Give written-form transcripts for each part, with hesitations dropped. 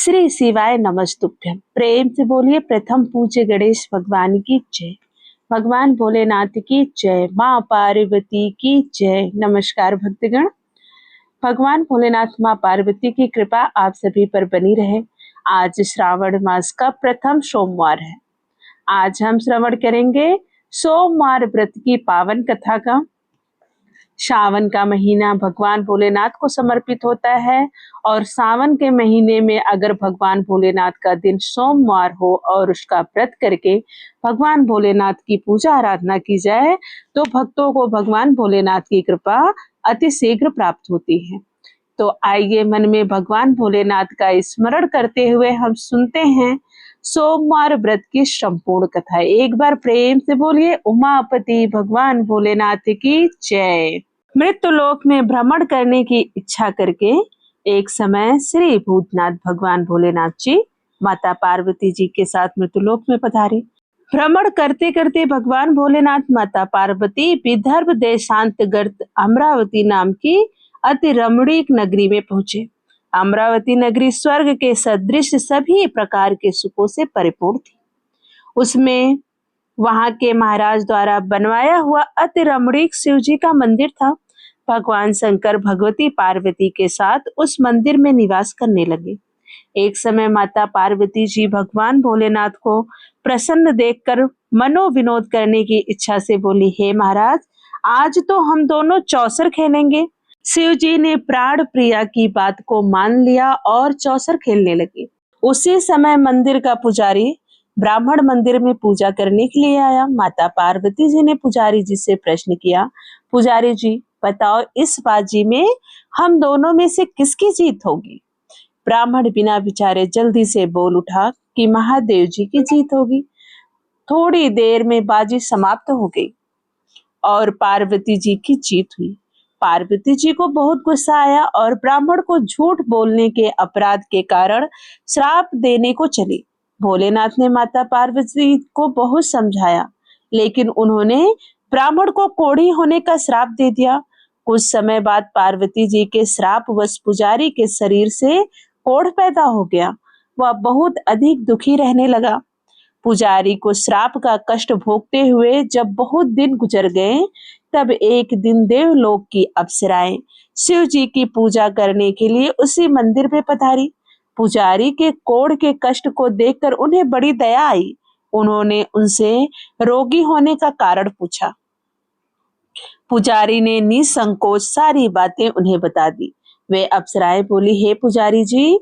श्री शिवाय नमस्तुभ्यम। प्रेम से बोलिए प्रथम पूज्य गणेश भगवान की जय, भगवान भोलेनाथ की जय, माँ पार्वती की जय। नमस्कार भक्तगण, भगवान भोलेनाथ माँ पार्वती की कृपा आप सभी पर बनी रहे। आज श्रावण मास का प्रथम सोमवार है। आज हम श्रवण करेंगे सोमवार व्रत की पावन कथा का। सावन का महीना भगवान भोलेनाथ को समर्पित होता है और सावन के महीने में अगर भगवान भोलेनाथ का दिन सोमवार हो और उसका व्रत करके भगवान भोलेनाथ की पूजा आराधना की जाए तो भक्तों को भगवान भोलेनाथ की कृपा अति शीघ्र प्राप्त होती है। तो आइए मन में भगवान भोलेनाथ का स्मरण करते हुए हम सुनते हैं सोमवार व्रत की संपूर्ण कथा। एक बार प्रेम से बोलिए उमापति भगवान भोलेनाथ की जय। मृत्युलोक में भ्रमण करने की इच्छा करके एक समय श्री भूतनाथ भगवान भोलेनाथ जी माता पार्वती जी के साथ मृत्युलोक में पधारे। भ्रमण करते करते भगवान भोलेनाथ माता पार्वती विदर्भ देशांतर्गत अमरावती नाम की अति रमणीक नगरी में पहुंचे। अमरावती नगरी स्वर्ग के सदृश सभी प्रकार के सुखों से परिपूर्ण थी। उसमें वहां के महाराज द्वारा बनवाया हुआ अति रमणीक शिव जी का मंदिर था। भगवान शंकर भगवती पार्वती के साथ उस मंदिर में निवास करने लगे। एक समय माता पार्वती जी भगवान भोलेनाथ को प्रसन्न देखकर मनोविनोद करने की इच्छा से बोली, हे महाराज, आज तो हम दोनों चौसर खेलेंगे। शिव जी ने प्राण प्रिया की बात को मान लिया और चौसर खेलने लगे। उसी समय मंदिर का पुजारी ब्राह्मण मंदिर में पूजा करने के लिए आया। माता पार्वती जी ने पुजारी जी से प्रश्न किया, पुजारी जी बताओ, इस बाजी में हम दोनों में से किसकी जीत होगी? ब्राह्मण बिना विचारे जल्दी से बोल उठा कि महादेव जी की जीत होगी। थोड़ी देर में बाजी समाप्त हो गई और पार्वती जी की जीत हुई। पार्वती जी को बहुत गुस्सा आया और ब्राह्मण को झूठ बोलने के अपराध के कारण श्राप देने को चली। भोलेनाथ ने माता पार्वती को बहुत समझाया, लेकिन उन्होंने ब्राह्मण को कोढ़ी होने का श्राप दे दिया। कुछ समय बाद पार्वती जी के श्राप वश पुजारी के शरीर से कोढ़ पैदा हो गया। वह बहुत अधिक दुखी रहने लगा। पुजारी को श्राप का कष्ट भोगते हुए जब बहुत दिन गुजर गए, तब एक दिन देवलोक की अप्सराएं शिव जी की पूजा करने के लिए उसी मंदिर में पधारी। पुजारी के कोढ़ के कष्ट को देखकर उन्हें बड़ी दया आई। उन्होंने उनसे रोगी होने का कारण पूछा। पुजारी ने निसंकोच सारी बातें उन्हें बता दी। वे अप्सराएं बोली, हे पुजारी जी,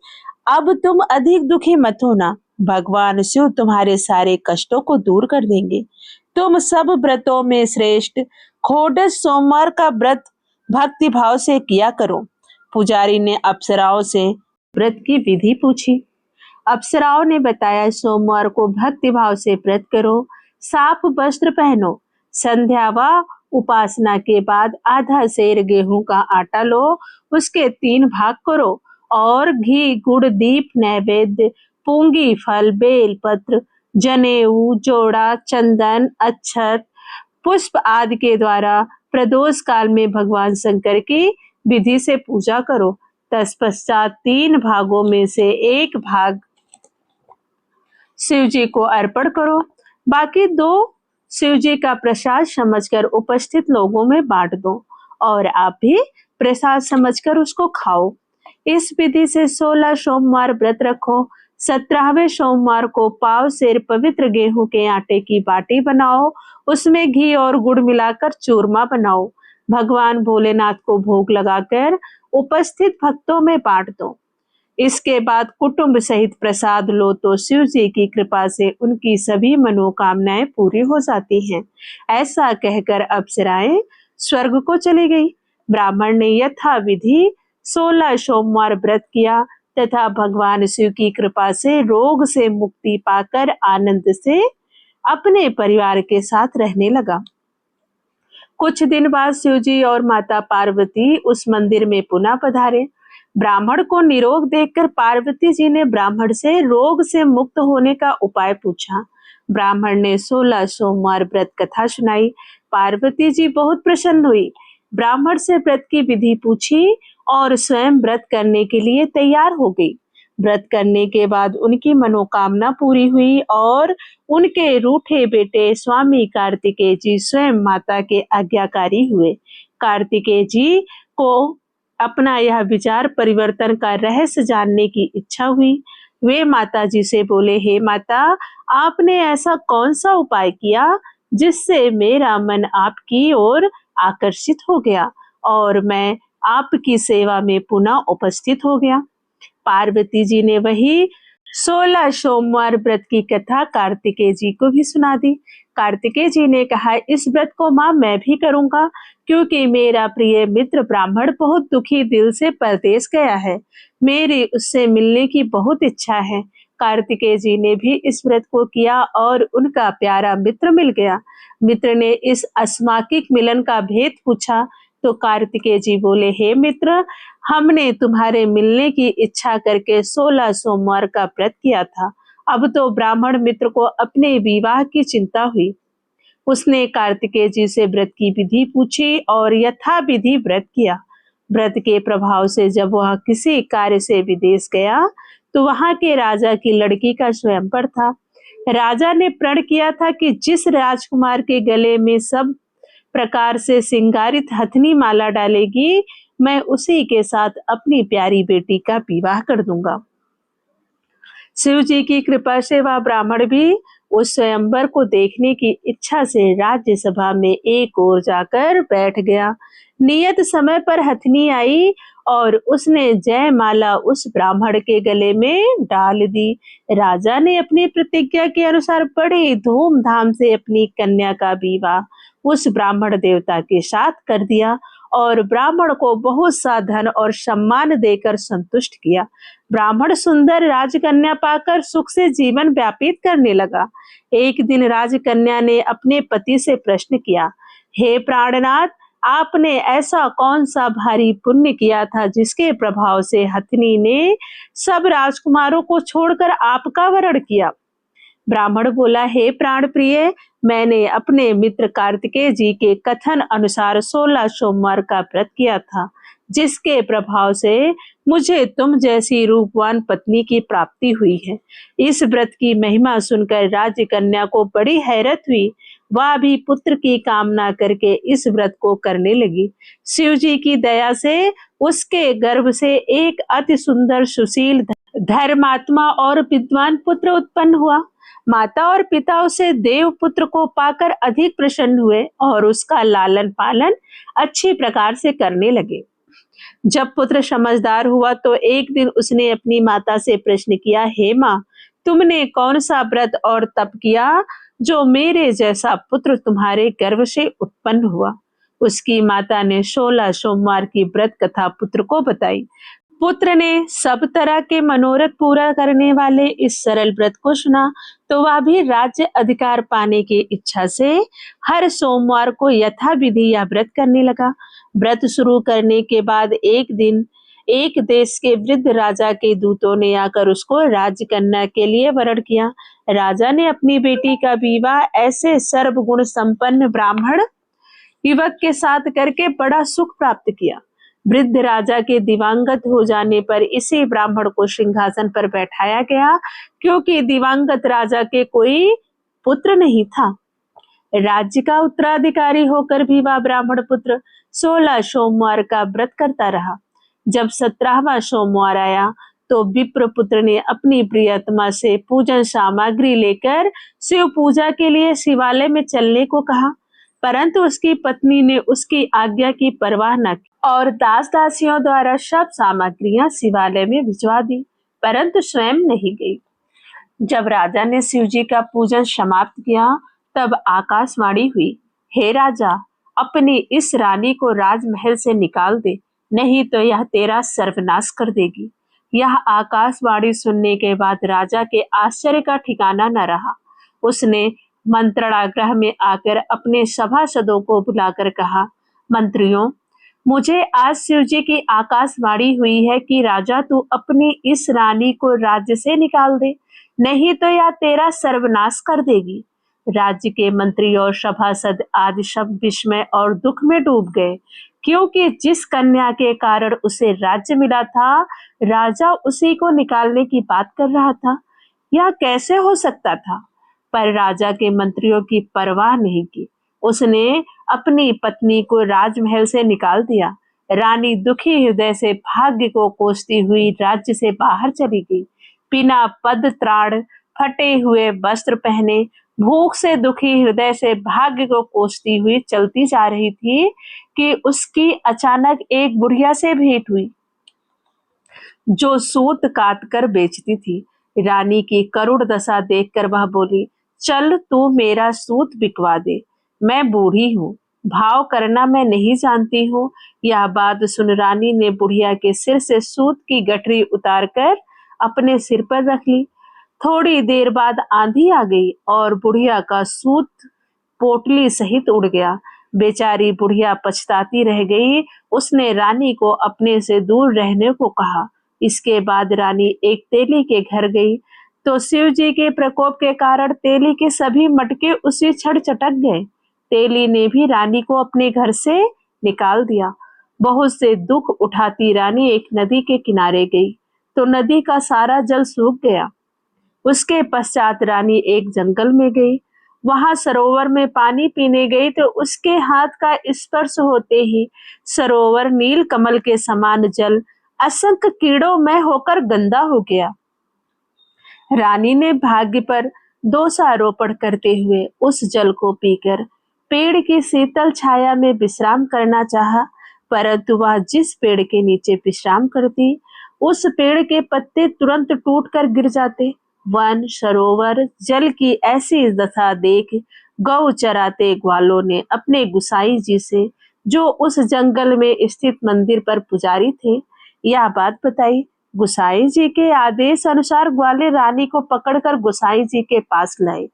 अब तुम अधिक दुखी मत होना। भगवान शिव तुम्हारे सारे कष्टों को दूर कर देंगे। तुम सब व्रतों में श्रेष्ठ खोडस सोमवार का व्रत भक्ति भाव से किया करो। पुजारी ने अप्सराओं से व्रत की विधि पूछी। अप्सराओं ने बताया, सोमवार को भक्ति भाव से व्रत करो, साफ वस्त्र पहनो, संध्या व उपासना के बाद आधा सेर गेहूं का आटा लो, उसके 3 भाग करो और घी गुड़ दीप नैवेद्य पूंगी फल बेल पत्र जनेऊ जोड़ा चंदन अक्षत पुष्प आदि के द्वारा प्रदोष काल में भगवान शंकर की विधि से पूजा करो। तत्पश्चात 3 भागों में से 1 भाग शिव जी को अर्पण करो, बाकी 2 शिव जी का प्रसाद समझकर उपस्थित लोगों में बांट दो और आप भी प्रसाद समझकर उसको खाओ। इस विधि से 16 सोमवार व्रत रखो। 17वें सोमवार को पाव सेर पवित्र गेहूं के आटे की बाटी बनाओ, उसमें घी और गुड़ मिलाकर चूरमा बनाओ। भगवान भोलेनाथ को भोग लगाकर उपस्थित भक्तों में बांट दो। इसके बाद कुटुंब सहित प्रसाद लो तो शिव जी की कृपा से उनकी सभी मनोकामनाएं पूरी हो जाती हैं। ऐसा कहकर अप्सराएं स्वर्ग को चली गई। ब्राह्मण ने यथा विधि 16 सोमवार व्रत किया तथा भगवान शिव की कृपा से रोग से मुक्ति पाकर आनंद से अपने परिवार के साथ रहने लगा। कुछ दिन बाद शिव जी और माता पार्वती उस मंदिर में पुनः पधारे। ब्राह्मण को निरोग देखकर पार्वती जी ने ब्राह्मण से रोग से मुक्त होने का उपाय पूछा। ब्राह्मण ने 16 सोमवार व्रत कथा सुनाई। पार्वती जी बहुत प्रसन्न हुई। ब्राह्मण से व्रत की विधि पूछी और स्वयं व्रत करने के लिए तैयार हो गई। व्रत करने के बाद उनकी मनोकामना पूरी हुई और उनके रूठे बेटे स्वामी कार्तिकेय जी स्वयं माता के आज्ञाकारी हुए। कार्तिकेय जी को अपना यह विचार परिवर्तन का रहस्य जानने की इच्छा हुई। वे माता जी से बोले, हे माता, आपने ऐसा कौन सा उपाय किया जिससे मेरा मन आपकी ओर आकर्षित हो गया और मैं आपकी सेवा में पुनः उपस्थित हो गया। पार्वती जी ने वही 16 सोमवार व्रत की कथा कार्तिकेय जी को भी सुना दी। कार्तिकेय जी ने कहा, इस व्रत को माँ मैं भी करूंगा, क्योंकि मेरा प्रिय मित्र ब्राह्मण बहुत दुखी दिल से परदेश गया है। मेरी उससे मिलने की बहुत इच्छा है। कार्तिकेय जी ने भी इस व्रत को किया और उनका प्यारा मित्र मिल गया। मित्र ने इस अस्माकिक मिलन का भेद पूछा तो कार्तिकेय जी बोले, हे मित्र, हमने तुम्हारे मिलने की इच्छा करके 16 सोमवार का व्रत किया था। अब तो ब्राह्मण मित्र को अपने विवाह की चिंता हुई। उसने कार्तिकेय जी से व्रत की विधि पूछी और यथा विधि व्रत किया। व्रत के प्रभाव से जब वह किसी कार्य से विदेश गया तो वहां के राजा की लड़की का स्वयंवर था। राजा ने प्रण किया था कि जिस राजकुमार के गले में सब प्रकार से सिंगारित हथनी माला डालेगी, मैं उसी के साथ अपनी प्यारी बेटी का विवाह कर दूंगा। शिव जी की कृपा से वह ब्राह्मण भी उस स्वयंवर को देखने की इच्छा से राज्यसभा में एक ओर जाकर बैठ गया। नियत समय पर हथनी आई और उसने जयमाला उस ब्राह्मण के गले में डाल दी। राजा ने अपनी प्रतिज्ञा के अनुसार बड़े धूमधाम से अपनी कन्या का विवाह उस ब्राह्मण देवता के साथ कर दिया और ब्राह्मण को बहुत सा धन और सम्मान देकर संतुष्ट किया। ब्राह्मण सुंदर राजकन्या पाकर सुख से जीवन व्यापित करने लगा। एक दिन राजकन्या ने अपने पति से प्रश्न किया, हे प्राणनाथ, आपने ऐसा कौन सा भारी पुण्य किया था जिसके प्रभाव से हथनी ने सब राजकुमारों को छोड़कर आपका वरण किया? ब्राह्मण बोला, हे प्राण प्रिय, मैंने अपने मित्र कार्तिकेय जी के कथन अनुसार 16 सोमवार का व्रत किया था, जिसके प्रभाव से मुझे तुम जैसी रूपवान पत्नी की प्राप्ति हुई है। इस व्रत की महिमा सुनकर राजकन्या को बड़ी हैरत हुई। वह भी पुत्र की कामना करके इस व्रत को करने लगी। शिव जी की दया से उसके गर्भ से एक अति सुंदर, सुशील, धर्मात्मा और विद्वान पुत्र उत्पन्न हुआ। माता और पिता उसे देव पुत्र को पाकर अधिक प्रसन्न हुए और उसका लालन पालन अच्छी प्रकार से करने लगे। जब पुत्र समझदार हुआ तो एक दिन उसने अपनी माता से प्रश्न किया, हे माँ, तुमने कौन सा व्रत और तप किया जो मेरे जैसा पुत्र तुम्हारे गर्भ से उत्पन्न हुआ? उसकी माता ने 16 सोमवार की व्रत कथा पुत्र को बताई। पुत्र ने सब तरह के मनोरथ पूरा करने वाले इस सरल व्रत को सुना तो वह भी राज्य अधिकार पाने की इच्छा से हर सोमवार को यथा विधि यह व्रत करने लगा। व्रत शुरू करने के बाद एक दिन एक देश के वृद्ध राजा के दूतों ने आकर उसको राजकन्या के लिए वरण किया। राजा ने अपनी बेटी का विवाह ऐसे सर्वगुण संपन्न ब्राह्मण युवक के साथ करके बड़ा सुख प्राप्त किया। वृद्ध राजा के दिवंगत हो जाने पर इसी ब्राह्मण को सिंहासन पर बैठाया गया, क्योंकि दिवंगत राजा के कोई पुत्र नहीं था। राज्य का उत्तराधिकारी होकर भी वह ब्राह्मण पुत्र 16 सोमवार का व्रत करता रहा। जब 17वां सोमवार आया तो विप्र पुत्र ने अपनी प्रियतमा से पूजन सामग्री लेकर शिव पूजा के लिए शिवालय में चलने को कहा, परंतु उसकी पत्नी ने उसकी आज्ञा की परवाह न की और दास दासियों द्वारा सब सामग्रियां शिवालय में भिजवा दी, परंतु स्वयं नहीं गई। जब राजा ने शिव जी का पूजन समाप्त किया तब आकाशवाणी हुई, हे राजा, अपनी इस रानी को राजमहल से निकाल दे, नहीं तो यह तेरा सर्वनाश कर देगी। यह आकाशवाणी सुनने के बाद राजा के आश्चर्य का ठिकाना न रहा। उसने मंत्रणागृह में आकर अपने सभासदों को बुलाकर कहा, मंत्रियों, मुझे आज शिव जी की आकाशवाणी हुई है कि राजा तू अपनी इस रानी को राज्य से निकाल दे, नहीं तो यह तेरा सर्वनाश कर देगी। राज्य के मंत्री और सभासद आज सब विस्मय और दुख में डूब गए। क्योंकि जिस कन्या के कारण उसे राज्य मिला था, राजा उसी को निकालने की बात कर रहा था। यह कैसे हो सकता था? पर राजा के मंत्रियों की परवाह नहीं की। उसने अपनी पत्नी को राजमहल से निकाल दिया। रानी दुखी हृदय से भाग्य को कोसती हुई राज्य से बाहर चली गई। बिना पद त्राण, फटे हुए वस्त्र पहने, भूख से दुखी हृदय से भाग्य को कोसती हुई चलती जा रही थी कि उसकी अचानक एक बुढ़िया से भेंट हुई, जो सूत काट कर बेचती थी। रानी की करुण दशा देखकर वह बोली, चल तू मेरा सूत बिकवा दे, मैं बूढ़ी हूँ, भाव करना मैं नहीं जानती हूँ। यह बात सुन रानी ने बुढ़िया के सिर से सूत की गठरी उतारकर अपने सिर पर रख ली। थोड़ी देर बाद आंधी आ गई और बुढ़िया का सूत पोटली सहित उड़ गया। बेचारी बुढ़िया पछताती रह गई। उसने रानी को अपने से दूर रहने को कहा। इसके बाद रानी एक तेली के घर गई तो शिव जी के प्रकोप के कारण तेली के सभी मटके उसी क्षण चटक गए। तेली ने भी रानी को अपने घर से निकाल दिया। बहुत से दुख उठाती रानी एक नदी के किनारे गई तो नदी का सारा जल सूख गया। उसके पश्चात रानी एक जंगल में गई। वहां सरोवर में पानी पीने गई तो उसके हाथ का स्पर्श होते ही सरोवर नील कमल के समान जल असंख्य कीड़ों में होकर गंदा हो गया। रानी ने भाग्य पर दोषारोपण करते हुए उस जल को पीकर पेड़ की शीतल छाया में विश्राम करना चाहा, परंतु वह जिस पेड़ के नीचे विश्राम करती, उस पेड़ के पत्ते तुरंत टूटकर गिर जाते। वन, सरोवर, जल की ऐसी दशा देख गौ चराते ग्वालों ने अपने गुसाई जी से, जो उस जंगल में स्थित मंदिर पर पुजारी थे, यह बात बताई। गुसाई जी के आदेश अनुसार ग्वाले रानी को पकड़कर गुसाई जी के पास लाए।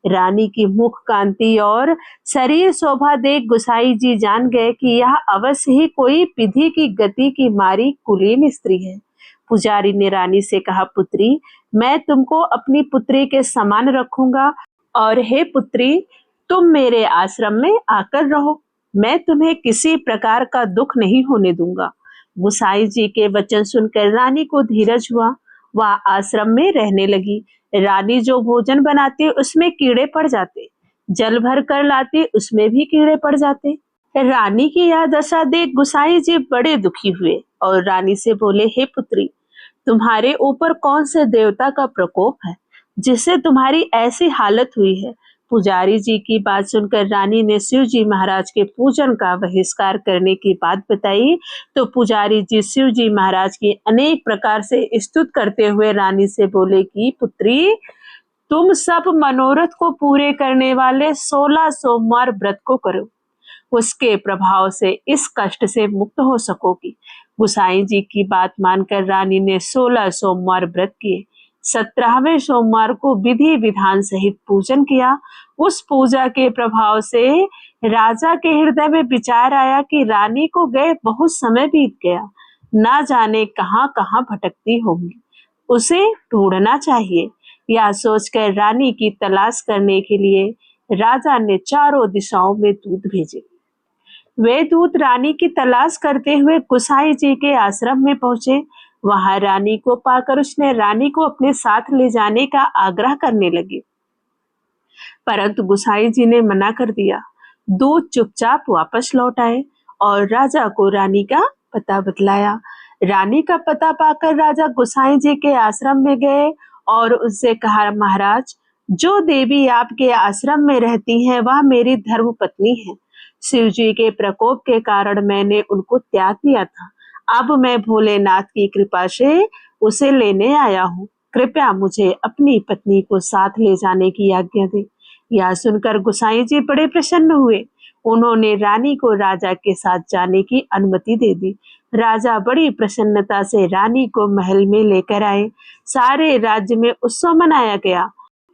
रानी की मुख कांति और शरीर शोभा देख गुसाई जी जान गए कि यह अवश्य ही कोई विधि की गति की मारी कुलीन स्त्री है। पुजारी ने रानी से कहा, पुत्री, मैं तुमको अपनी पुत्री के समान रखूंगा और हे पुत्री, तुम मेरे आश्रम में आकर रहो। मैं तुम्हें किसी प्रकार का दुख नहीं होने दूंगा। गुसाई जी के वचन सुनकर रानी को धीरज हुआ। वह आश्रम में रहने लगी। रानी जो भोजन बनाती उसमें कीड़े पड़ जाते, जल भर कर लाती उसमें भी कीड़े पड़ जाते। रानी की यह दशा देख गुसाई जी बड़े दुखी हुए और रानी से बोले, हे पुत्री, तुम्हारे ऊपर कौन से देवता का प्रकोप है जिससे तुम्हारी ऐसी हालत हुई है? पुजारी जी की बात सुनकर रानी ने शिव जी महाराज के पूजन का बहिष्कार करने की बात बताई तो पुजारी जी शिव जी महाराज की अनेक प्रकार से स्तुति करते हुए रानी से बोले कि पुत्री, तुम सब मनोरथ को पूरे करने वाले 16 सोमवार व्रत को करो, उसके प्रभाव से इस कष्ट से मुक्त हो सकोगी। गुसाई जी की बात मानकर रानी ने 16 सोमवार व्रत किए। 17वें सोमवार को विधि विधान सहित पूजन किया। उस पूजा के प्रभाव से राजा के हृदय में विचार आया कि रानी को गए बहुत समय बीत गया, ना जाने कहां कहां भटकती होंगी, उसे ढूंढना चाहिए। यह सोचकर रानी की तलाश करने के लिए राजा ने चारों दिशाओं में दूत भेजे। वे दूत रानी की तलाश करते हुए गुसाई जी के आश्रम में पहुंचे। वहां रानी को पाकर उसने रानी को अपने साथ ले जाने का आग्रह करने लगे, परंतु गुसाई जी ने मना कर दिया। दूत चुपचाप वापस लौट आए और राजा को रानी का पता बतलाया। रानी का पता पाकर राजा गुसाई जी के आश्रम में गए और उससे कहा, महाराज, जो देवी आपके आश्रम में रहती हैं वह मेरी धर्म पत्नी है। शिव जी के प्रकोप के कारण मैंने उनको त्याग दिया था। अब मैं भोलेनाथ की कृपा से उसे लेने आया हूँ। कृपया मुझे अपनी पत्नी को साथ ले जाने की आज्ञा दे। यह सुनकर गुसाई जी बड़े प्रसन्न हुए। उन्होंने रानी को राजा के साथ जाने की अनुमति दे दी। राजा बड़ी प्रसन्नता से रानी को महल में लेकर आए। सारे राज्य में उत्सव मनाया गया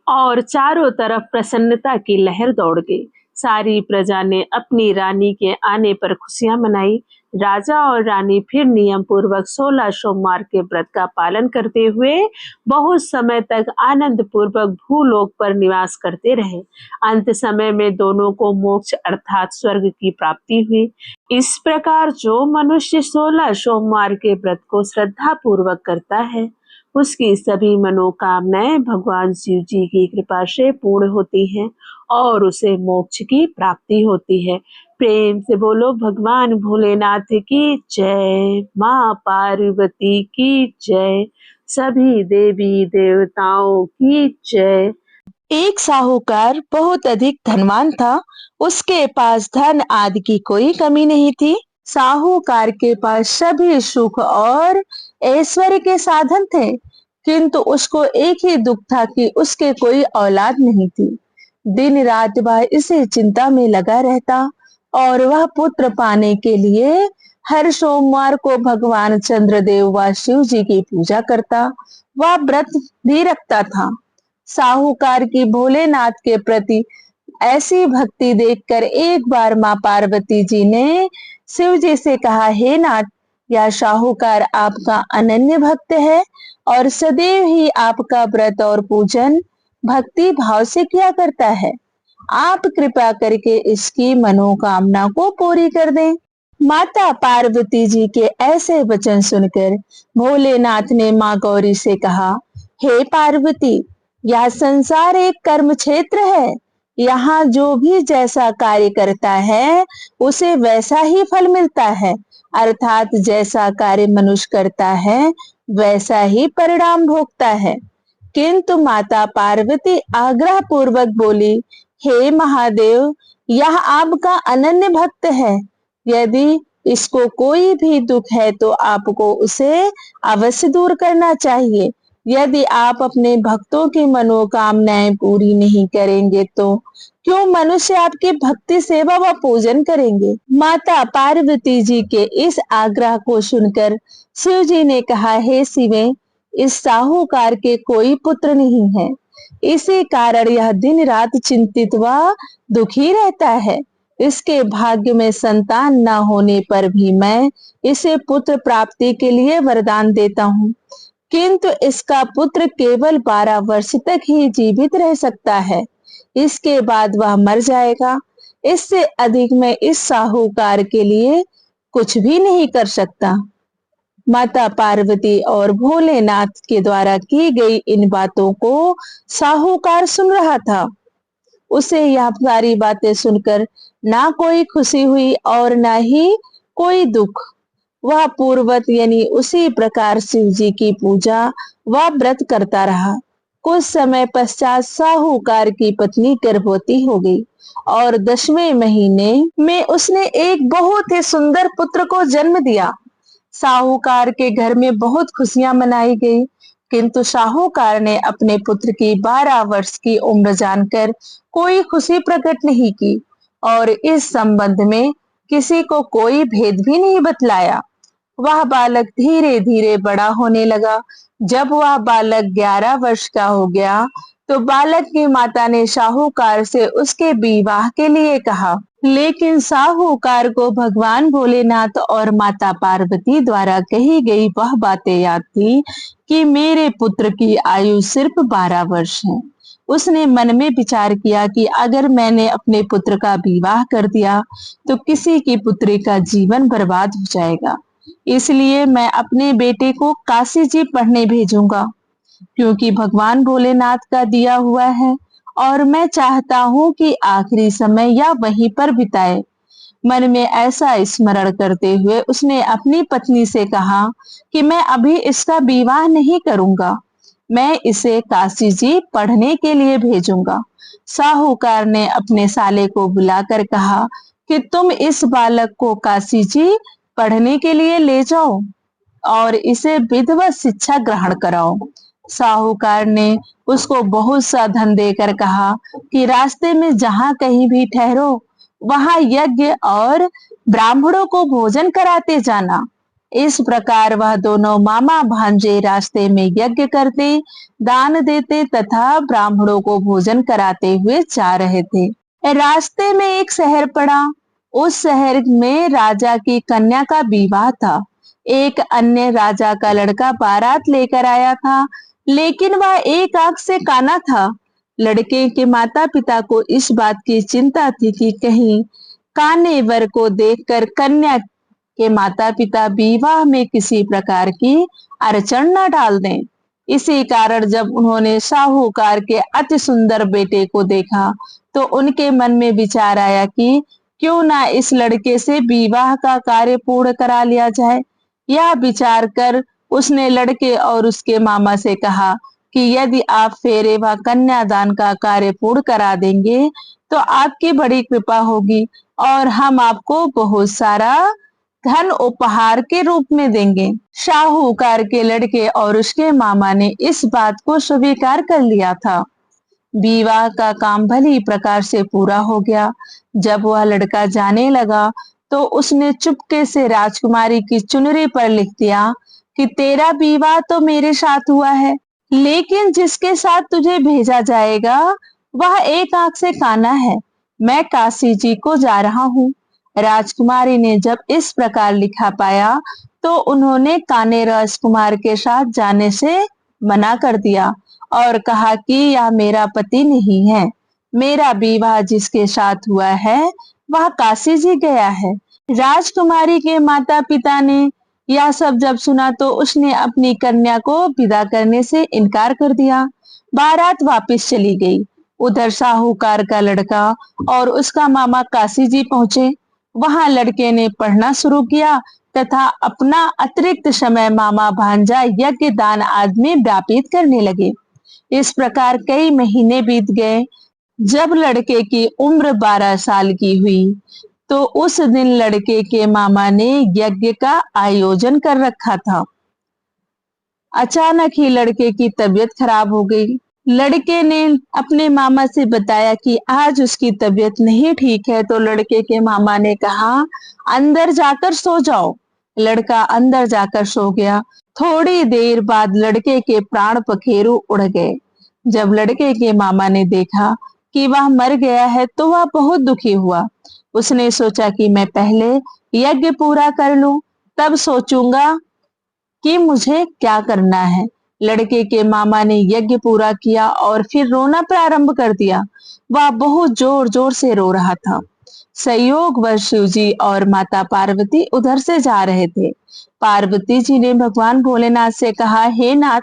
और चारों तरफ प्रसन्नता की लहर दौड़ गई। सारी प्रजा ने अपनी रानी के आने पर खुशियां मनाई। राजा और रानी फिर नियम पूर्वक 16 सोमवार के व्रत का पालन करते हुए बहुत समय तक आनंद पूर्वक भूलोक पर निवास करते रहे। अंत समय में दोनों को मोक्ष अर्थात स्वर्ग की प्राप्ति हुई। इस प्रकार जो मनुष्य 16 सोमवार के व्रत को श्रद्धा पूर्वक करता है, उसकी सभी मनोकामनाएं भगवान शिव जी की कृपा से पूर्ण होती हैं और उसे मोक्ष की प्राप्ति होती है। प्रेम से बोलो भगवान भोलेनाथ की जय, माँ पार्वती की जय, सभी देवी देवताओं की जय। एक साहूकार बहुत अधिक धनवान था। उसके पास धन आदि की कोई कमी नहीं थी। साहूकार के पास सभी सुख और ऐश्वर्य के साधन थे, किंतु उसको एक ही दुख था कि उसके कोई औलाद नहीं थी। दिन रात वह इसी चिंता में लगा रहता और वह पुत्र पाने के लिए हर सोमवार को भगवान चंद्रदेव व शिव जी की पूजा करता। वह व्रत भी रखता था। साहूकार की भोलेनाथ के प्रति ऐसी भक्ति देखकर एक बार माँ पार्वती जी ने शिव जी से कहा, हे नाथ, यह साहूकार आपका अनन्य भक्त है और सदैव ही आपका व्रत और पूजन भक्ति भाव से किया करता है। आप कृपा करके इसकी मनोकामना को पूरी कर दें। माता पार्वती जी के ऐसे वचन सुनकर भोलेनाथ ने माँ गौरी से कहा, हे पार्वती, यह संसार एक कर्म क्षेत्र है। यहाँ जो भी जैसा कार्य करता है उसे वैसा ही फल मिलता है, अर्थात जैसा कार्य मनुष्य करता है वैसा ही परिणाम भोगता है। किंतु माता पार्वती आग्रह पूर्वक बोली, हे महादेव, यह आपका अनन्य भक्त है। यदि इसको कोई भी दुख है तो आपको उसे अवश्य दूर करना चाहिए। यदि आप अपने भक्तों की मनोकामनाएं पूरी नहीं करेंगे तो क्यों मनुष्य आपकी भक्ति सेवा व पूजन करेंगे। माता पार्वती जी के इस आग्रह को सुनकर शिव जी ने कहा, हे शिवे, इस साहूकार के कोई पुत्र नहीं है, इसी कारण यह दिन रात चिंतित व दुखी रहता है। इसके भाग्य में संतान न होने पर भी मैं इसे पुत्र प्राप्ति के लिए वरदान देता हूँ, किंतु इसका पुत्र केवल 12 वर्ष तक ही जीवित रह सकता है, इसके बाद वह मर जाएगा। इससे अधिक मैं इस साहूकार के लिए कुछ भी नहीं कर सकता। माता पार्वती और भोलेनाथ के द्वारा की गई इन बातों को साहूकार सुन रहा था। उसे यह सारी बातें सुनकर ना कोई खुशी हुई और ना ही कोई दुख। वह पूर्वत यानी उसी प्रकार शिव जी की पूजा व व्रत करता रहा। कुछ समय पश्चात साहूकार की पत्नी गर्भवती हो गई और 10वें महीने में उसने एक बहुत ही सुंदर पुत्र को जन्म दिया। साहूकार के घर में बहुत खुशियां मनाई गई, किंतु साहूकार ने अपने पुत्र की 12 वर्ष की उम्र जानकर कोई खुशी प्रकट नहीं की और इस संबंध में किसी को कोई भेद भी नहीं बतलाया। वह बालक धीरे धीरे बड़ा होने लगा। जब वह बालक 11 वर्ष का हो गया तो बालक की माता ने साहूकार से उसके विवाह के लिए कहा, लेकिन साहूकार को भगवान भोलेनाथ और माता पार्वती द्वारा कही गई वह बातें याद थी कि मेरे पुत्र की आयु सिर्फ 12 वर्ष है। उसने मन में विचार किया कि अगर मैंने अपने पुत्र का विवाह कर दिया तो किसी की पुत्री का जीवन बर्बाद हो जाएगा, इसलिए मैं अपने बेटे को काशी जी पढ़ने भेजूंगा, क्योंकि भगवान भोलेनाथ का दिया हुआ है और मैं चाहता हूँ कि आखिरी समय या वहीं पर बिताए। मन में ऐसा स्मरण करते हुए उसने अपनी पत्नी से कहा कि मैं अभी इसका विवाह नहीं करूंगा, मैं इसे काशी जी पढ़ने के लिए भेजूंगा। साहूकार ने अपने साले को बुलाकर कहा कि तुम इस बालक को काशी जी पढ़ने के लिए ले जाओ और इसे विधिवत शिक्षा ग्रहण कराओ। साहूकार ने उसको बहुत सा धन देकर कहा कि रास्ते में जहां कहीं भी ठहरो वहां यज्ञ और ब्राह्मणों को भोजन कराते जाना। इस प्रकार वह दोनों मामा भांजे रास्ते में यज्ञ करते, दान देते तथा ब्राह्मणों को भोजन कराते हुए जा रहे थे। रास्ते में एक शहर पड़ा। उस शहर में राजा की कन्या का विवाह था। एक अन्य राजा का लड़का बारात लेकर आया था, लेकिन वह एक आंख से काना था। लड़के के माता पिता को इस बात की चिंता थी कि कहीं काने वर को देखकर कन्या के माता पिता विवाह में किसी प्रकार की अड़चन न डाल दें। इसी कारण जब उन्होंने साहूकार के अति सुंदर बेटे को देखा तो उनके मन में विचार आया कि क्यों ना इस लड़के से विवाह का कार्य पूर्ण करा लिया जाए। यह विचार कर उसने लड़के और उसके मामा से कहा कि यदि आप फेरे व कन्यादान का कार्य पूर्ण करा देंगे तो आपकी बड़ी कृपा होगी और हम आपको बहुत सारा धन उपहार के रूप में देंगे। शाहूकार के लड़के और उसके मामा ने इस बात को स्वीकार कर लिया था। विवाह का काम भली प्रकार से पूरा हो गया। जब वह लड़का जाने लगा तो उसने चुपके से राजकुमारी की चुनरी पर लिख दिया कि तेरा विवाह तो मेरे साथ हुआ है, लेकिन जिसके साथ तुझे भेजा जाएगा वह एक आंख से काना है। मैं काशी जी को जा रहा हूँ। राजकुमारी ने जब इस प्रकार लिखा पाया तो उन्होंने काने राजकुमार के साथ जाने से मना कर दिया और कहा कि यह मेरा पति नहीं है। मेरा विवाह जिसके साथ हुआ है वह काशी जी गया है। राजकुमारी के माता पिता ने यह सब जब सुना तो उसने अपनी कन्या को विदा करने से इनकार कर दिया। बारात वापस चली गई। उधर साहूकार का लड़का और उसका मामा काशी जी पहुंचे। वहां लड़के ने पढ़ना शुरू किया तथा अपना अतिरिक्त समय मामा भांजा यज्ञ दान आदि में व्यतीत करने लगे। इस प्रकार कई महीने बीत गए। जब लड़के की उम्र 12 साल की हुई तो उस दिन लड़के के मामा ने यज्ञ का आयोजन कर रखा था। अचानक ही लड़के की तबीयत खराब हो गई। लड़के ने अपने मामा से बताया कि आज उसकी तबीयत नहीं ठीक है, तो लड़के के मामा ने कहा अंदर जाकर सो जाओ। लड़का अंदर जाकर सो गया। थोड़ी देर बाद लड़के के प्राण पखेरु उड़ गए। जब लड़के के मामा ने देखा कि वह मर गया है तो वह बहुत दुखी हुआ। उसने सोचा कि मैं पहले यज्ञ पूरा कर लूं, तब सोचूंगा कि मुझे क्या करना है। लड़के के मामा ने यज्ञ पूरा किया और फिर रोना प्रारंभ कर दिया। वह बहुत जोर जोर से रो रहा था। संयोगवश शिव जी और माता पार्वती उधर से जा रहे थे। पार्वती जी ने भगवान भोलेनाथ से कहा, हे नाथ,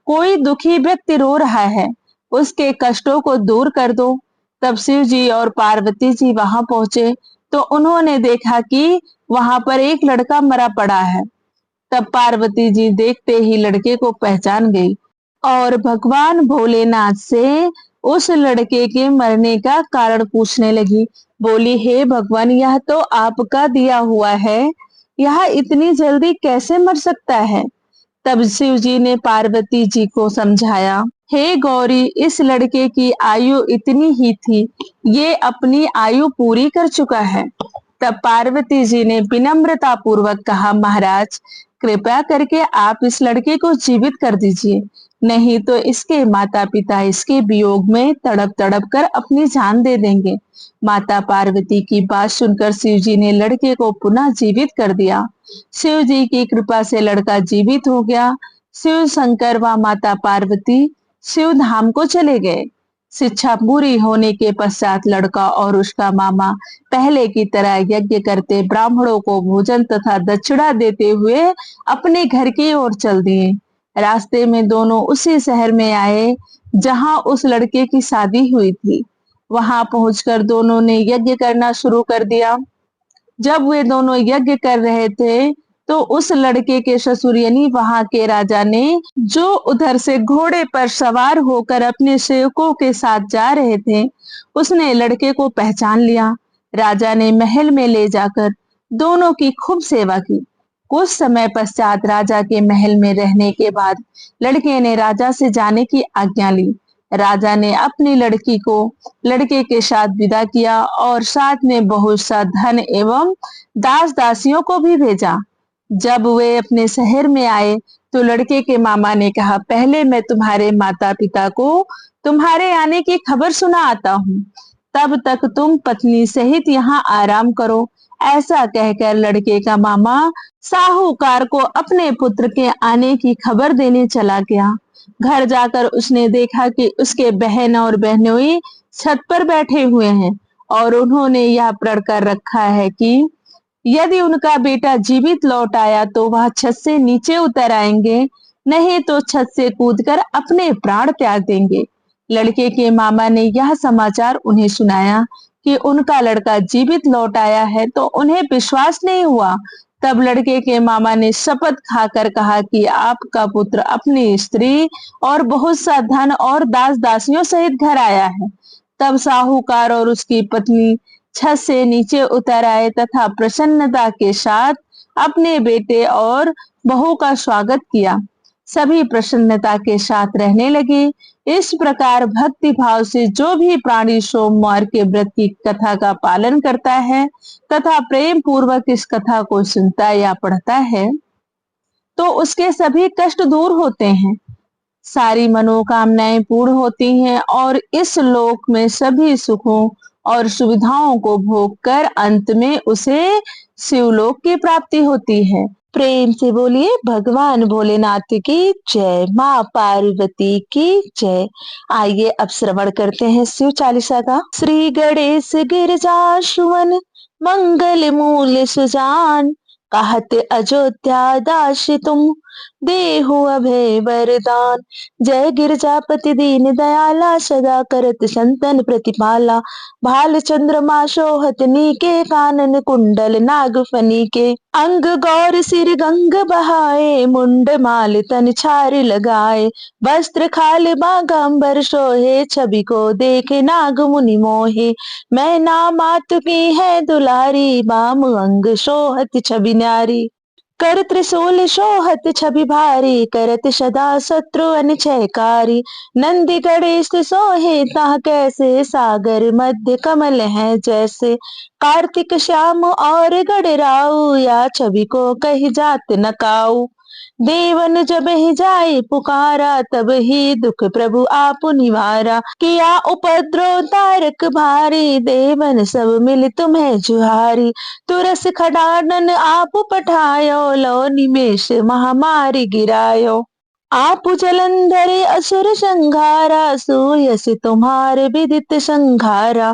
कोई दुखी व्यक्ति रो रहा है, उसके कष्टों को दूर कर दो। तब शिव जी और पार्वती जी वहां पहुंचे तो उन्होंने देखा कि वहां पर एक लड़का मरा पड़ा है। तब पार्वती जी देखते ही लड़के को पहचान गई और भगवान भोलेनाथ से उस लड़के के मरने का कारण पूछने लगी। बोली, हे भगवान, यह तो आपका दिया हुआ है, यह इतनी जल्दी कैसे मर सकता है। तब शिव जी ने पार्वती जी को समझाया, हे गौरी, इस लड़के की आयु इतनी ही थी, ये अपनी आयु पूरी कर चुका है। तब पार्वती जी ने विनम्रता पूर्वक कहा, महाराज, कृपया करके आप इस लड़के को जीवित कर दीजिए, नहीं तो इसके माता पिता इसके वियोग में तड़प तड़प कर अपनी जान दे देंगे। माता पार्वती की बात सुनकर शिव जी ने लड़के को पुनः जीवित कर दिया। शिव जी की कृपा से लड़का जीवित हो गया। शिव शंकर व माता पार्वती शिव धाम को चले गए। शिक्षा पूरी होने के पश्चात लड़का और उसका मामा पहले की तरह यज्ञ करते ब्राह्मणों को भोजन तथा दक्षिणा देते हुए अपने घर की ओर चल दिए। रास्ते में दोनों उसी शहर में आए जहां उस लड़के की शादी हुई थी। वहां पहुंचकर दोनों ने यज्ञ करना शुरू कर दिया। जब वे दोनों यज्ञ कर रहे थे तो उस लड़के के ससुर यानी वहां के राजा ने, जो उधर से घोड़े पर सवार होकर अपने सेवकों के साथ जा रहे थे, उसने लड़के को पहचान लिया। राजा ने महल में ले जाकर दोनों की खूब सेवा की। कुछ समय पश्चात राजा के महल में रहने के बाद लड़के ने राजा से जाने की आज्ञा ली। राजा ने अपनी लड़की को लड़के के साथ विदा किया और साथ में बहुत सा धन एवं दास दासियों को भी भेजा। जब वे अपने शहर में आए तो लड़के के मामा ने कहा, पहले मैं तुम्हारे माता पिता को तुम्हारे आने की खबर सुना आता हूँ, तब तक तुम पत्नी सहित यहाँ आराम करो। ऐसा कहकर लड़के का मामा साहूकार को अपने पुत्र के आने की खबर देने चला गया। घर जाकर उसने देखा कि उसके बहन और बहनोई छत पर बैठे हुए हैं और उन्होंने यह प्रण कर रखा है कि यदि उनका बेटा जीवित लौट आया तो वह छत से नीचे उतर आएंगे, नहीं तो छत से कूदकर अपने प्राण त्याग देंगे। लड़के के मामा ने यह समाचार उन्हें सुनाया कि उनका लड़का जीवित लौट आया है तो उन्हें विश्वास नहीं हुआ। तब लड़के के मामा ने शपथ खाकर कहा कि आपका पुत्र अपनी स्त्री और बहुत सा धन और दास दासियों सहित घर आया है। तब साहूकार और उसकी पत्नी छत से नीचे उतर आए तथा प्रसन्नता के साथ अपने बेटे और बहू का स्वागत किया। सभी प्रसन्नता के साथ रहने लगे। इस प्रकार भक्ति भाव से जो भी प्राणी सोमवार के व्रत की कथा का पालन करता है तथा प्रेम पूर्वक इस कथा को सुनता या पढ़ता है तो उसके सभी कष्ट दूर होते हैं, सारी मनोकामनाएं पूर्ण होती हैं और इस लोक में सभी सुखों और सुविधाओं को भोग कर अंत में उसे शिवलोक की प्राप्ति होती है। प्रेम से बोलिए भगवान भोलेनाथ की जय, माँ पार्वती की जय। आइए अब श्रवण करते हैं शिव चालीसा का। श्री गणेश गिरजा सुवन मंगल मूल सुजान, कहत अयोध्या दास तुम देहु अभय वरदान। जय गिरजापति दीन दयाला, सदा करत संतन प्रतिपाला। भाल चंद्रमा शोहत नीके, कानन कुंडल नाग फनीके। अंग गौर सिर गंग बहाए, मुंड माल तन छार लगाए। वस्त्र खाल बागंबर सोहे, छवि को देखे नाग मुनि मोहे। मैं ना मात की है दुलारी, बाम अंग शोहत छवि न्यारी। कर त्रिशूल शोहत छवि भारी, करत सदा शत्रु अनिचयकारी। नंदी गणेश सोहे ता कैसे, सागर मध्य कमल है जैसे। कार्तिक श्याम और गणराऊ, या छवि को कही जात न काऊ। देवन जब ही जाए पुकारा, तब ही दुख प्रभु आप निवारा। किया उपद्रव तारक भारी, देवन सब मिल तुम्हें जुहारी। तुरस खडानन आप पठायो, लो निमेष महामारी गिरायो। आप जलंधर असुर संघारा, सूयस तुम्हारे विदित संघारा।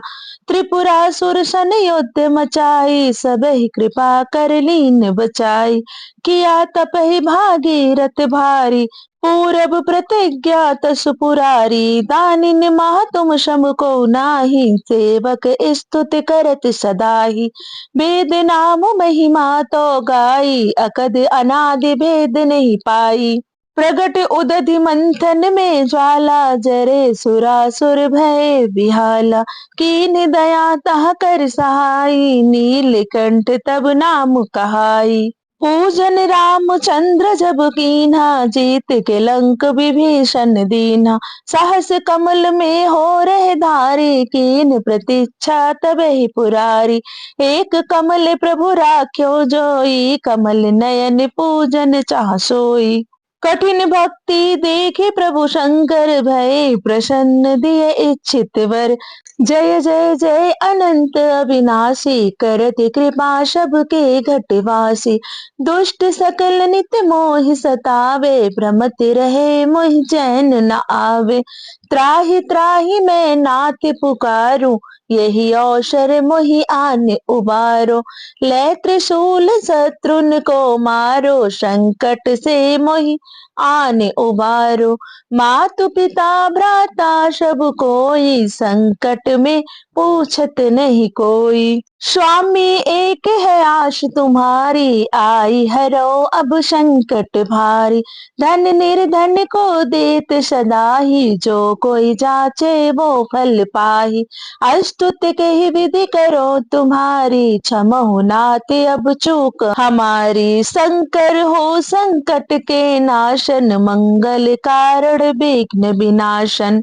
त्रिपुरासुर सन युद्ध मचाई, सब ही कृपा कर लीन बचाई। किया तपहि भागीरथ भारी, पूरब प्रतिज्ञा तसु पुरारी। दानिन महा तुम सम को नाही, सेवक स्तुति करत सदाहि। वेद नाम महिमा तो गाई, अकद अनादि भेद नहीं पाई। प्रगट उदधि मंथन में ज्वाला, जरे सुरासुर भय बिहाला। कीन दया तह कर सहाई, नीलकंठ तब नाम कहाई। पूजन रामचंद्र जब कीन्हा, जीत के लंक विभीषण दीन्हा। सहस कमल में हो रहे धारी, कीन प्रतीक्षा तब ही पुरारी। एक कमल प्रभु राख्यो जोई, कमल नयन पूजन चाह सोई। कठिन भक्ति देखे प्रभु शंकर, भय प्रसन्न दिए इच्छित वर। जय जय जय अनंत अविनाशी, करत कृपा सबके घटवासी। दुष्ट सकल नित मोहि सतावे, भ्रमत रहे मोहि चैन न आवे। त्राहि त्राहि मैं नाथ पुकारूं, यही अवसर मोहि आन उबारो। ले त्रिशूल शत्रुन को मारो, संकट से मोहि आन उबारो। मातु पिता भ्राता सब कोई, संकट में पूछत नहीं कोई। स्वामी एक है आश तुम्हारी, आई हरो अब संकट भारी। धन निर्धन को देत सदा ही, जो कोई जाचे वो फल पाही। अस्तुत कही विधि करो तुम्हारी, क्षमहु नाथ अब चूक हमारी। शंकर हो संकट के नाशन, मंगल कारण विघ्न विनाशन।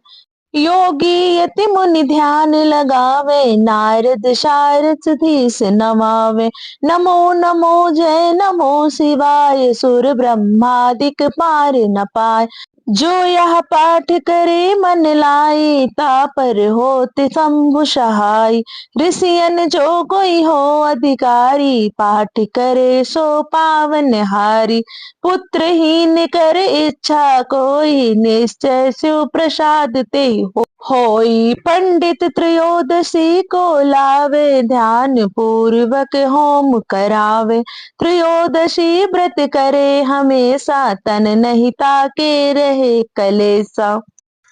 योगी यति मुनि ध्यान लगावे, नारद शारद धीस नमावे। नमो नमो जय नमो शिवाय, सुर ब्रह्मादिक पार न पाय। जो यह पाठ करे मन लाई, तापर होत शंभु सहाय। ऋषियन जो कोई हो अधिकारी, पाठ करे सो पावन हारी। पुत्रहीन कर इच्छा कोई, निश्चय शिव प्रसाद ते होई। पंडित त्रयोदशी को लावे, ध्यान पूर्वक होम करावे। त्रयोदशी व्रत करे हमेशा, तन नहीं ताके रहे कलेसा।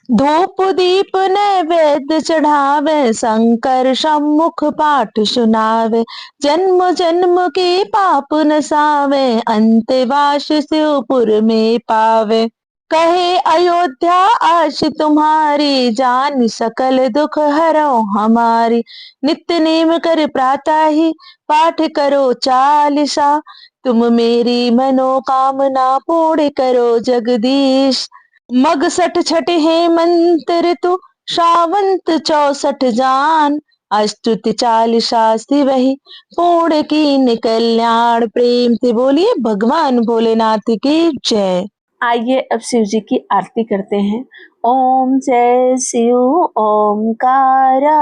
धूप दीप नैवेद्य चढ़ावे, शंकर सम्मुख पाठ सुनावे। जन्म जन्म के पाप नसावे, अंतवास शिवपुर में पावे। कहे अयोध्या आश तुम्हारी, जान सकल दुख हरो हमारी। नित्य नेम कर प्रातः ही, पाठ करो चालीसा। तुम मेरी मनोकामना पूर्ण करो जगदीश। मग सठ छठ हेमंत ऋतु, श्रावंत 64 जान। अष्टुत चालीसा वही, पूर्ण कीन कल्याण। प्रेम से बोलिए भगवान भोलेनाथ की जय। आइए अब शिव जी की आरती करते हैं। ओम जय शिव ओमकारा,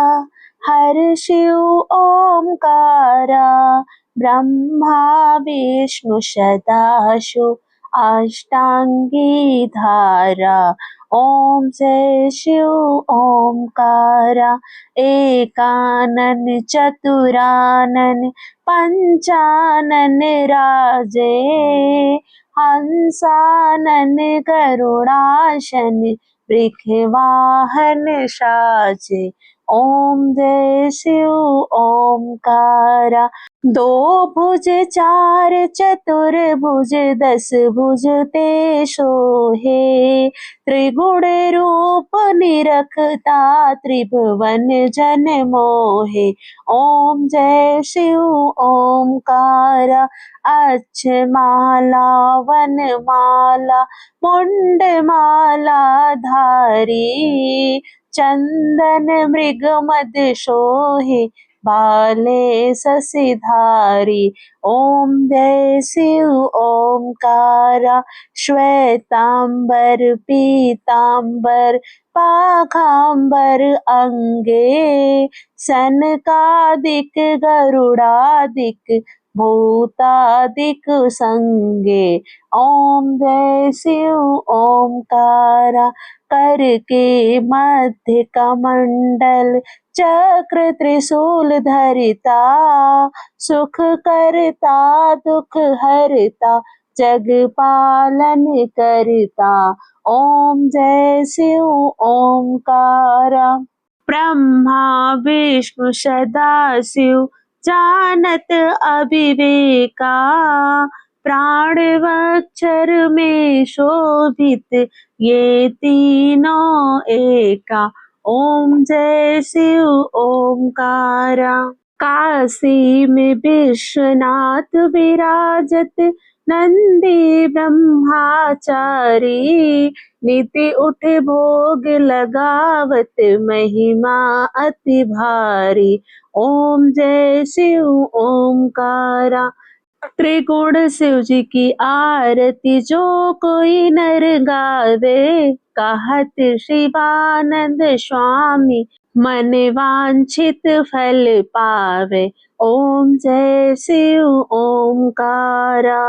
हर शिव ओमकारा। ब्रह्मा विष्णु सदाशिव, अष्टांगी धारा। ओम जय शिव ओमकारा, एकानन चतुरानन पंचानन राजे। हंसानन करुणाशन, वृषवाहन साजे। ओम जय शिव ओमकारा। दो भुज चार चतुर्भुज, 10 भुज ते सोहे। त्रिगुण रूप निरखता, त्रिभुवन जन मोहे। ओम जय शिव ओमकारा, अक्ष माला वन माला मुंड माला धारी। चंदन मृग मद सोहे, बाले शशिधारी। ओम जय शिव ओमकारा, श्वेतांबर पीतांबर पाखांबर अंगे। सनकादिक गरुड़ादिक, भूतादिक संगे। ओम जय शिव ओमकारा, कर के मध्य कमंडल चक्र त्रिशूल धरिता। सुख करता दुख हरता, जग पालन करता। ओम जय शिव ओमकारा। ब्रह्मा विष्णु सदाशिव, जानत अविवेका। प्राणवक्षर में शोभित, ये तीनों एका। ओम जय शिव ओमकारा। काशी में विश्वनाथ विराजत, नंदी ब्रह्मचारी। नीति उठ भोग लगावत, महिमा अति भारी। ओम जय शिव ओमकारा। त्रिगुण शिव जी की आरती जो कोई नर गावे। कहत शिवानंद स्वामी, मन वांछित फल पावे। ओम जय शिव ओमकारा।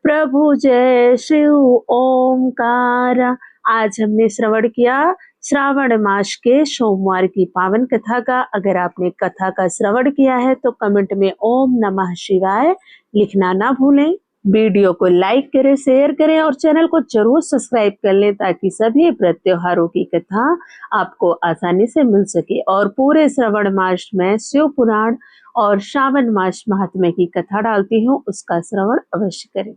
प्रभु जय शिव ओमकारा। आज हमने श्रवण किया श्रावण मास के सोमवार की पावन कथा का। अगर आपने कथा का श्रवण किया है तो कमेंट में ओम नमः शिवाय लिखना ना भूलें। वीडियो को लाइक करें, शेयर करें और चैनल को जरूर सब्सक्राइब कर लें ताकि सभी व्रत त्योहारों की कथा आपको आसानी से मिल सके। और पूरे श्रावण मास में शिव पुराण और श्रावण मास महात्म्य की कथा डालती हूँ, उसका श्रवण अवश्य करें।